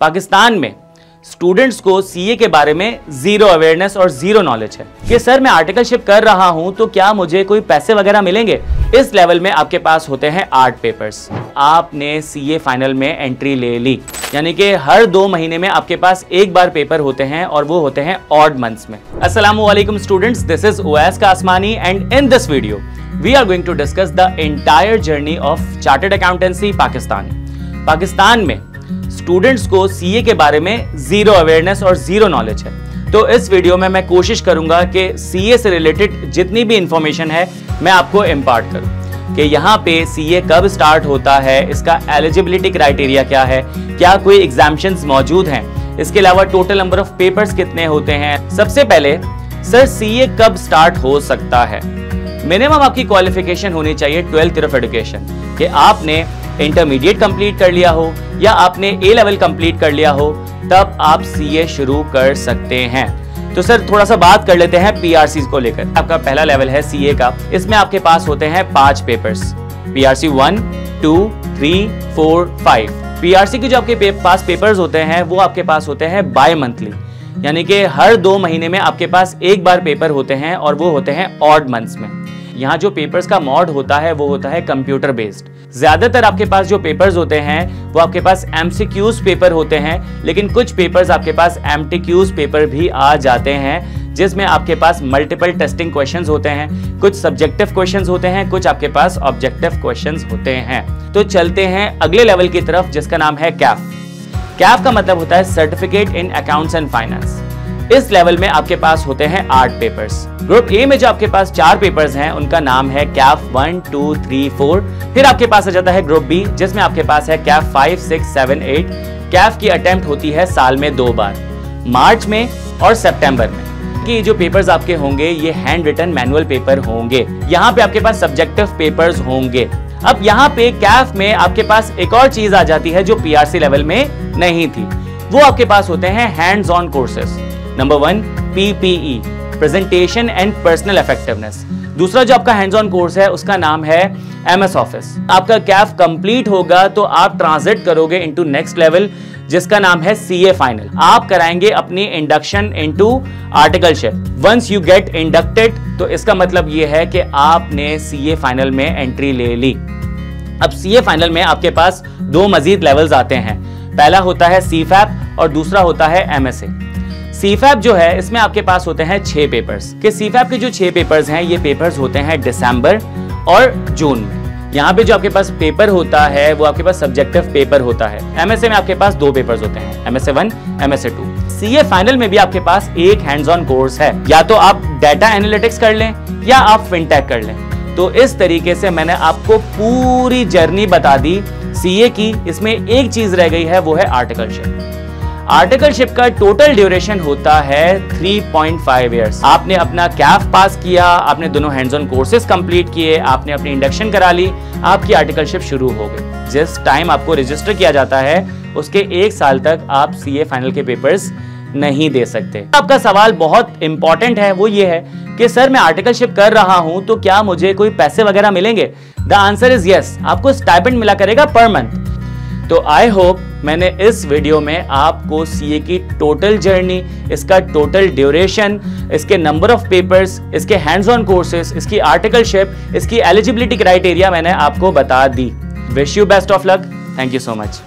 पाकिस्तान में स्टूडेंट्स को सीए के बारे में जीरो अवेयरनेस और जीरो नॉलेज है कि सर मैं आर्टिकलशिप कर रहा हूं तो क्या मुझे कोई पैसे वगैरह मिलेंगे। इस लेवल में आपके पास होते हैं 8 पेपर्स। आपने सीए फाइनल में एंट्री ले ली, यानी कि हर 2 महीने में आपके पास एक बार पेपर होते हैं और वो होते हैं ऑड मंथ्स में। अस्सलामु अलैकुम students, this is Uwais Kasmani and in this video we are going to discuss the entire journey of chartered accountancy Pakistan में स्टूडेंट्स को सीए के बारे में जीरो अवेयरनेस और जीरो नॉलेज है। तो इस वीडियो में मैं कोशिश करूंगा कि सीए से रिलेटेड जितनी भी इंफॉर्मेशन है मैं आपको इम्पार्ट करूं कि यहाँ पे सीए कब स्टार्ट होता है, इसका एलिजिबिलिटी क्राइटेरिया क्या है, क्या कोई एग्जाम्पशंस मौजूद हैं, इसके अलावा टोटल नंबर ऑफ पेपर्स कितने होते हैं। सबसे पहले सर सीए कब स्टार्ट हो सकता है। मिनिमम आपकी क्वालिफिकेशन होनी चाहिए 12th ईयर ऑफ एजुकेशन, कि आपने इंटरमीडिएट कंप्लीट कर लिया हो या आपने ए लेवल कंप्लीट कर लिया हो, तब आप सीए शुरू कर सकते हैं। तो सर थोड़ा सा बात कर लेते हैं पीआरसी को लेकर। आपका पहला लेवल है सीए का, इसमें आपके पास होते हैं 5 पेपर्स, पीआरसी 1, 2, 3, 4, 5। पीआरसी के जो आपके पास पेपर्स होते हैं वो आपके पास होते हैं बाय मंथली, यानी कि हर 2 महीने में आपके पास एक बार पेपर होते हैं और वो होते हैं ऑड मंथ्स में। यहाँ जो पेपर्स का मोड होता है वो होता है कंप्यूटर बेस्ड। ज्यादातर आपके पास जो पेपर्स होते हैं वो आपके पास एमसीक्यूज पेपर होते हैं, लेकिन कुछ पेपर्स आपके पास एमटीक्यूज पेपर भी आ जाते हैं, जिसमें आपके पास मल्टीपल टेस्टिंग क्वेश्चंस होते हैं, कुछ सब्जेक्टिव क्वेश्चंस होते हैं, कुछ आपके पास ऑब्जेक्टिव क्वेश्चंस होते हैं। तो चलते हैं अगले लेवल की तरफ, जिसका नाम है कैफ। कैफ का मतलब होता है certificate in accounts and finance. इस लेवल में आपके पास होते हैं 8 पेपर्स। ग्रुप ए में जो आपके पास 4 पेपर्स हैं उनका नाम है कैफ 1, 2, 3, 4। फिर आपके पास आ जाता है ग्रुप बी, जिसमें आपके पास है कैफ 5, 6, 7, 8। कैफ की अटेम्प्ट होती है साल में 2 बार, मार्च में और सितंबर में। कि जो पेपर्स आपके होंगे ये हैंड रिटन मैनुअल पेपर होंगे। यहाँ पे आपके पास सब्जेक्टिव पेपर्स होंगे। अब यहाँ पे कैफ में आपके पास एक और चीज आ जाती है जो पीआरसी लेवल में नहीं थी, वो आपके पास होते हैं hands on courses. Number 1 PPE, presentation and personal effectiveness. दूसरा जो आपका हैंड्स ऑन कोर्स है उसका नाम है एमएस ऑफिस। आपका कैफ कंप्लीट होगा तो आप ट्रांजिट करोगे इनटू नेक्स्ट लेवल, जिसका नाम है सीए फाइनल। आप कराएंगे अपनी induction into articleship. Once you get inducted तो इसका मतलब ये है कि आपने सीए फाइनल में एंट्री ले ली। अब सीए फाइनल में आपके पास 2 मजीद लेवल्स आते हैं। पहला होता है सीफैप और दूसरा होता है एमएसए। सीफैप जो है इसमें आपके पास होते हैं 6 पेपर्स। कि सीफैप के जो 6 पेपर्स हैं ये पेपर्स होते हैं दिसंबर और जून में। यहाँ पे जो आपके पास पेपर होता है वो आपके पास सब्जेक्टिव पेपर होता है। एमएसए में आपके पास 2 पेपर्स होते हैं, एमएसए 1, एमएसए 2। सीए फाइनल में भी आपके पास एक हैंड्स ऑन कोर्स है, या तो आप डाटा एनालिटिक्स कर लें या आप फिनटेक कर लें। तो इस तरीके से मैंने आपको पूरी जर्नी बता दी सीए की। इसमें एक चीज रह गई है, वो है आर्टिकलशिप। आर्टिकलशिप का टोटल ड्यूरेशन होता है 3.5 इयर्स। आपने अपना कैफ पास किया, आपने दोनों हैंड्स ऑन कोर्सेज कंप्लीट किए, आपने अपनी इंडक्शन करा ली, आपकी आर्टिकलशिप शुरू हो गई। जिस टाइम आपको रजिस्टर किया जाता है उसके 1 साल तक आप सीए फाइनल के पेपर्स नहीं दे सकते। आपका सवाल बहुत इंपॉर्टेंट है, वो ये है कि सर मैं आर्टिकलशिप कर रहा हूं तो क्या मुझे कोई पैसे वगैरह मिलेंगे। द आंसर इज यस, आपको स्टाइपेंड मिला करेगा पर मंथ। तो आई होप मैंने इस वीडियो में आपको सीए की टोटल जर्नी, इसका टोटल ड्यूरेशन, इसके नंबर ऑफ पेपर्स, इसके हैंड्स ऑन कोर्सेज, इसकी आर्टिकलशिप, इसकी एलिजिबिलिटी क्राइटेरिया मैंने आपको बता दी। Wish you best of luck. Thank you so much.